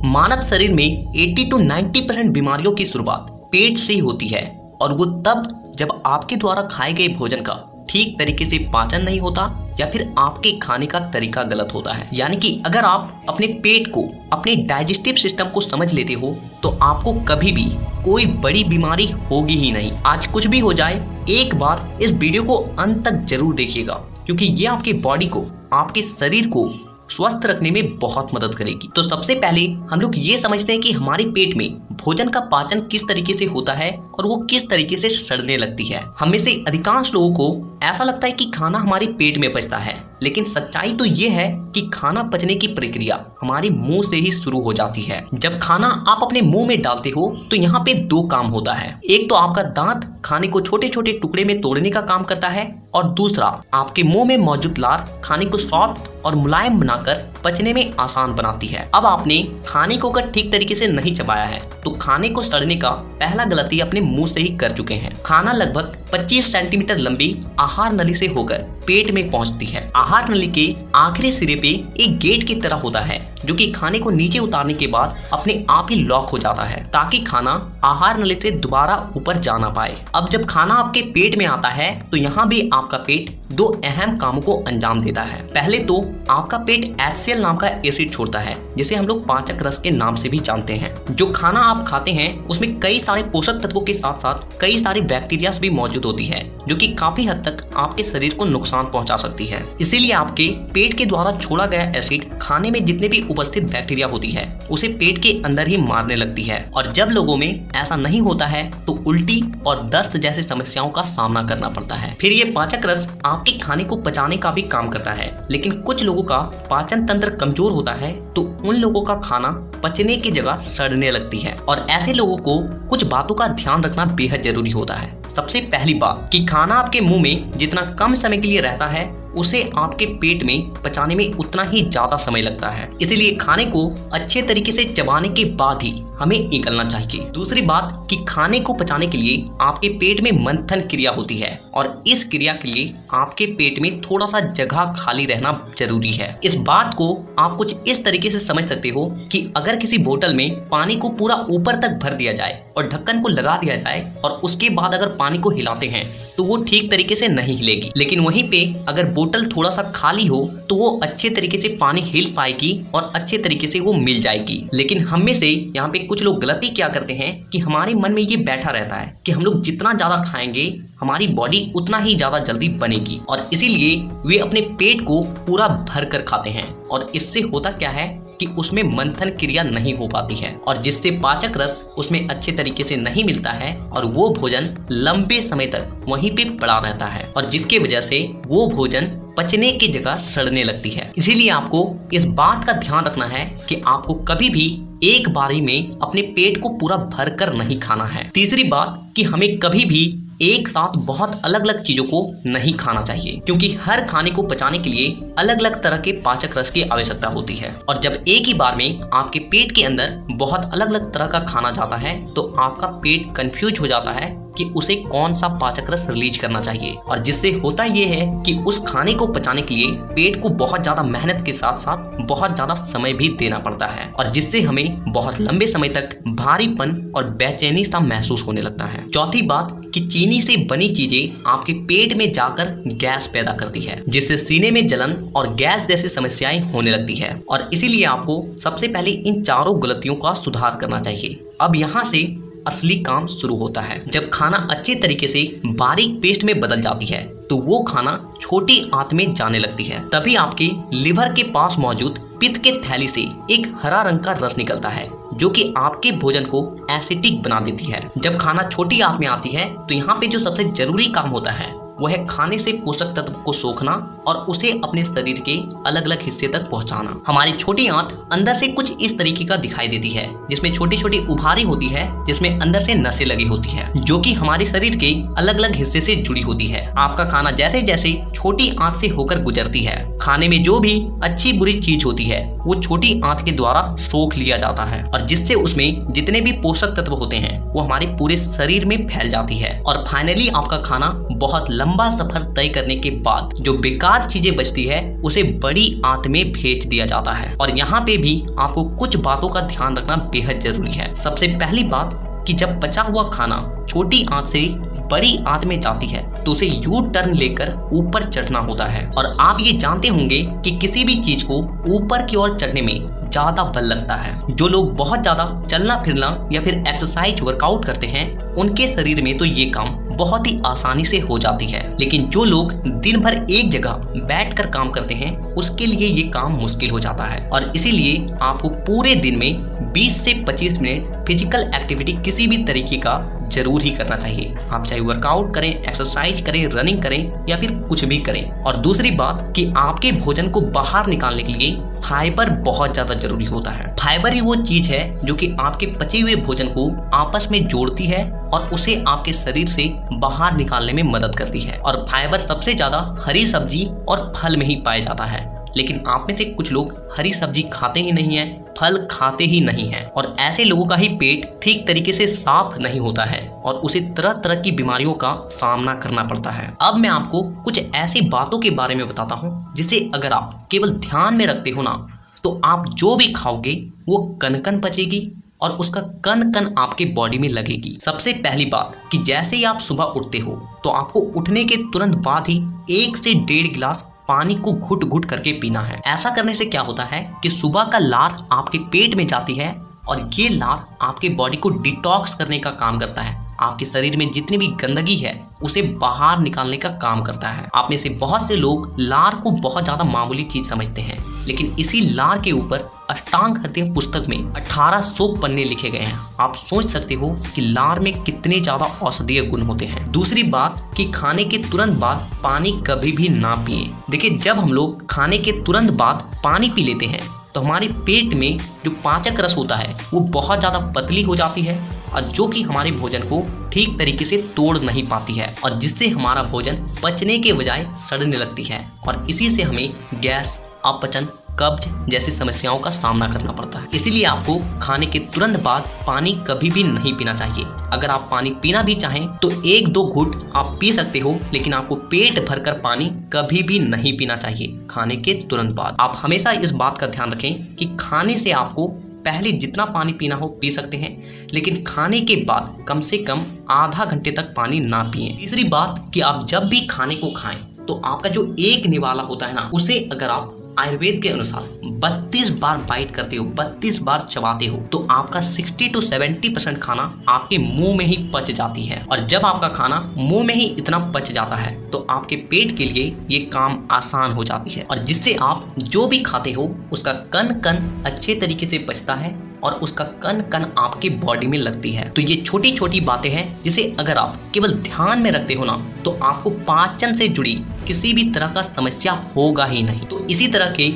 मानव शरीर में 80 to 90% बीमारियों की शुरुआत पेट से ही होती है और वो तब जब आपके द्वारा खाए गए भोजन का ठीक तरीके से पाचन नहीं होता या फिर आपके खाने का तरीका गलत होता है। यानी कि अगर आप अपने पेट को, अपने डाइजेस्टिव सिस्टम को समझ लेते हो तो आपको कभी भी कोई बड़ी बीमारी होगी ही नहीं। आज कुछ भी हो जाए, एक बार इस वीडियो को अंत तक जरूर देखिएगा क्योंकि ये आपके बॉडी को, आपके शरीर को स्वस्थ रखने में बहुत मदद करेगी। तो सबसे पहले हम लोग ये समझते हैं कि हमारे पेट में भोजन का पाचन किस तरीके से होता है और वो किस तरीके से सड़ने लगती है। हम में से अधिकांश लोगों को ऐसा लगता है कि खाना हमारे पेट में पचता है, लेकिन सच्चाई तो ये है कि खाना पचने की प्रक्रिया हमारे मुंह से ही शुरू हो जाती है। जब खाना आप अपने मुंह में डालते हो तो यहाँ पे दो काम होता है। एक तो आपका दांत खाने को छोटे छोटे टुकड़े में तोड़ने का काम करता है और दूसरा आपके मुंह में मौजूद लार खाने को सॉफ्ट और मुलायम बनाकर पचने में आसान बनाती है। अब आपने खाने को अगर ठीक तरीके से नहीं चबाया है तो खाने को सड़ने का पहला गलती अपने मुंह से ही कर चुके हैं। खाना लगभग 25 सेंटीमीटर लंबी आहार नली से होकर पेट में पहुंचती है। आहार नली के आखिरी सिरे पे एक गेट की तरह होता है जो कि खाने को नीचे उतारने के बाद अपने आप ही लॉक हो जाता है ताकि खाना आहार नली से दोबारा ऊपर जा ना पाए। अब जब खाना आपके पेट में आता है तो यहाँ भी आपका पेट दो अहम कामों को अंजाम देता है। पहले तो आपका पेट HCl नाम का एसिड छोड़ता है जिसे हम लोग पाचक रस के नाम से भी जानते हैं। जो खाना आप खाते हैं उसमें कई सारे पोषक तत्वों के साथ साथ कई सारी बैक्टीरिया भी मौजूद होती है जो कि काफी हद तक आपके शरीर को नुकसान पहुंचा सकती है। इसीलिए आपके पेट के द्वारा छोड़ा गया एसिड खाने में जितने भी उपस्थित बैक्टीरिया होती है उसे पेट के अंदर ही मारने लगती है और जब लोगों में ऐसा नहीं होता है तो उल्टी और दस्त जैसी समस्याओं का सामना करना पड़ता है। फिर ये पाचक रस आपके खाने को पचाने का भी काम करता है, लेकिन कुछ लोगों का पाचन तंत्र कमजोर होता है तो उन लोगों का खाना पचने की जगह सड़ने लगती है और ऐसे लोगों को कुछ बातों का ध्यान रखना बेहद जरूरी होता है। सबसे पहली बात कि खाना आपके मुंह में जितना कम समय के लिए रहता है उसे आपके पेट में पचाने में उतना ही ज्यादा समय लगता है। इसीलिए खाने को अच्छे तरीके से चबाने के बाद ही हमें निगलना चाहिए। दूसरी बात कि खाने को पचाने के लिए आपके पेट में मंथन क्रिया होती है और इस क्रिया के लिए आपके पेट में थोड़ा सा जगह खाली रहना जरूरी है। इस बात को आप कुछ इस तरीके से समझ सकते हो कि अगर किसी बोतल में पानी को पूरा ऊपर तक भर दिया जाए और ढक्कन को लगा दिया जाए और उसके बाद अगर पानी को हिलाते हैं तो वो ठीक तरीके से नहीं हिलेगी, लेकिन वहीं पे अगर बोतल थोड़ा सा खाली हो तो वो अच्छे तरीके से पानी हिल पाएगी और अच्छे तरीके से वो मिल जाएगी। लेकिन हम में से यहाँ पे कुछ लोग गलती क्या करते हैं कि हमारे मन में ये बैठा रहता है कि हम लोग जितना ज्यादा खाएंगे हमारी बॉडी उतना ही ज्यादा जल्दी बनेगी और इसीलिए वे अपने पेट को पूरा भर कर खाते हैं और इससे होता क्या है कि उसमें मंथन क्रिया नहीं हो पाती है और जिससे पाचक रस उसमें अच्छे तरीके से नहीं मिलता है और वो भोजन लंबे समय तक वहीं पे पड़ा रहता है और जिसकी वजह से वो भोजन पचने की जगह सड़ने लगती है। इसीलिए आपको इस बात का ध्यान रखना है कि आपको कभी भी एक बारी में अपने पेट को पूरा भरकर नहीं खाना है। तीसरी बात कि हमें कभी भी एक साथ बहुत अलग अलग चीजों को नहीं खाना चाहिए क्योंकि हर खाने को पचाने के लिए अलग अलग तरह के पाचक रस की आवश्यकता होती है और जब एक ही बार में आपके पेट के अंदर बहुत अलग अलग तरह का खाना जाता है तो आपका पेट कंफ्यूज हो जाता है कि उसे कौन सा पाचक रस रिलीज करना चाहिए और जिससे होता ये है कि उस खाने को पचाने के लिए पेट को बहुत ज्यादा मेहनत के साथ साथ बहुत ज्यादा समय भी देना पड़ता है और जिससे हमें बहुत लंबे समय तक भारीपन और बेचैनी सा महसूस होने लगता है। चौथी बात कि चीनी से बनी चीजें आपके पेट में जाकर गैस पैदा करती है जिससे सीने में जलन और गैस जैसी समस्याएं होने लगती है और इसीलिए आपको सबसे पहले इन चारों गलतियों का सुधार करना चाहिए। अब यहाँ से असली काम शुरू होता है। जब खाना अच्छे तरीके से बारीक पेस्ट में बदल जाती है तो वो खाना छोटी आंत में जाने लगती है। तभी आपके लिवर के पास मौजूद पित्त के थैली से एक हरा रंग का रस निकलता है जो कि आपके भोजन को एसिडिक बना देती है। जब खाना छोटी आंत में आती है तो यहाँ पे जो सबसे जरूरी काम होता है वो है खाने से पोषक तत्व को सोखना और उसे अपने शरीर के अलग अलग हिस्से तक पहुंचाना। हमारी छोटी आंत अंदर से कुछ इस तरीके का दिखाई देती है जिसमें छोटी छोटी उभारी होती है जिसमें अंदर से नसें लगी होती है जो कि हमारे शरीर के अलग अलग हिस्से से जुड़ी होती है। आपका खाना जैसे जैसे छोटी आंत से होकर गुजरती है खाने में जो भी अच्छी बुरी चीज होती है वो छोटी आंत के द्वारा सोख लिया जाता है और जिससे उसमें जितने भी पोषक तत्व होते हैं वो हमारे पूरे शरीर में फैल जाती है और फाइनली आपका खाना बहुत लंबा लंबा सफर तय करने के बाद जो बेकार चीजें बचती है उसे बड़ी आंत में भेज दिया जाता है। और यहाँ पे भी आपको कुछ बातों का ध्यान रखना बेहद जरूरी है। सबसे पहली बात कि जब बचा हुआ खाना छोटी आंत से बड़ी आंत में जाती है तो उसे यू टर्न लेकर ऊपर चढ़ना होता है। और आप ये जानते होंगे कि किसी भी चीज को ऊपर की ओर चढ़ने में ज्यादा बल लगता है। जो लोग बहुत ज्यादा चलना फिरना या फिर एक्सरसाइज वर्कआउट करते हैं उनके शरीर में तो ये काम बहुत ही आसानी से हो जाती है, लेकिन जो लोग दिन भर एक जगह बैठकर काम करते हैं उसके लिए ये काम मुश्किल हो जाता है। और इसीलिए आपको पूरे दिन में 20 से 25 मिनट फिजिकल एक्टिविटी किसी भी तरीके का जरूर ही करना चाहिए। आप चाहे वर्कआउट करें, एक्सरसाइज करें, रनिंग करें या फिर कुछ भी करें। और दूसरी बात कि आपके भोजन को बाहर निकालने के लिए फाइबर बहुत ज्यादा जरूरी होता है। फाइबर ही वो चीज है जो कि आपके पचे हुए भोजन को आपस में जोड़ती है और उसे आपके शरीर से बाहर निकालने में मदद करती है। और फाइबर सबसे ज्यादा हरी सब्जी और फल में ही पाया जाता है, लेकिन आप में से कुछ लोग हरी सब्जी खाते ही नहीं है, फल खाते ही नहीं है, और ऐसे लोगों का ही पेट ठीक तरीके से साफ नहीं होता है और उसे तरह तरह की बीमारियों का सामना करना पड़ता है। अब मैं आपको कुछ ऐसी बातों के बारे में बताता हूँ जिसे अगर आप केवल ध्यान में रखते हो ना तो आप जो भी खाओगे वो कन कन पचेगी और उसका कन कन आपके बॉडी में लगेगी। सबसे पहली बात कि जैसे ही आप सुबह उठते हो तो आपको उठने के तुरंत बाद ही 1 से 1.5 गिलास पानी को घुट घुट करके पीना है। ऐसा करने से क्या होता है कि सुबह का लार आपके पेट में जाती है और ये लार आपके बॉडी को डिटॉक्स करने का काम करता है। आपके शरीर में जितनी भी गंदगी है उसे बाहर निकालने का काम करता है। आप में से बहुत से लोग लार को बहुत ज्यादा मामूली चीज समझते हैं, लेकिन इसी लार के ऊपर अष्टांग हृदय पुस्तक में 1800 पन्ने लिखे गए हैं। आप सोच सकते हो कि लार में कितने ज्यादा औषधीय गुण होते हैं। दूसरी बात कि खाने के तुरंत बाद पानी कभी भी ना पिए। देखिए, जब हम लोग खाने के तुरंत बाद पानी पी लेते हैं तो हमारे पेट में जो पाचक रस होता है वो बहुत ज़्यादा पतली हो जाती है और जो कि हमारे भोजन को ठीक तरीके से तोड़ नहीं पाती है और जिससे हमारा भोजन पचने के बजाय सड़ने लगती है और इसी से हमें गैस, अपचन, कब्ज जैसी समस्याओं का सामना करना पड़ता है। इसीलिए आपको खाने के तुरंत बाद पानी कभी भी नहीं पीना चाहिए। अगर आप पानी पीना भी चाहें तो 1-2 घूंट आप पी सकते हो, लेकिन आपको पेट भरकर पानी कभी भी नहीं पीना चाहिए खाने के तुरंत बाद। आप हमेशा इस बात का ध्यान रखें कि खाने से आपको पहले जितना पानी पीना हो पी सकते हैं, लेकिन खाने के बाद कम से कम आधा घंटे तक पानी ना पिएं। तीसरी बात कि आप जब भी खाने को खाएं तो आपका जो एक निवाला होता है ना, उसे अगर आप आयुर्वेद के अनुसार 32 बार बाइट करते हो, 32 बार चबाते हो, तो आपका 60 to 70% खाना आपके मुंह में ही पच जाती है। और जब आपका खाना मुंह में ही इतना पच जाता है तो आपके पेट के लिए ये काम आसान हो जाती है और जिससे आप जो भी खाते हो उसका कण कण अच्छे तरीके से पचता है और उसका कण कण आपके बॉडी में लगती है। तो ये छोटी छोटी बातें हैं जिसे अगर आप केवल ध्यान में रखते हो ना तो आपको पाचन से जुड़ी किसी भी तरह का समस्या होगा ही नहीं। तो इसी तरह के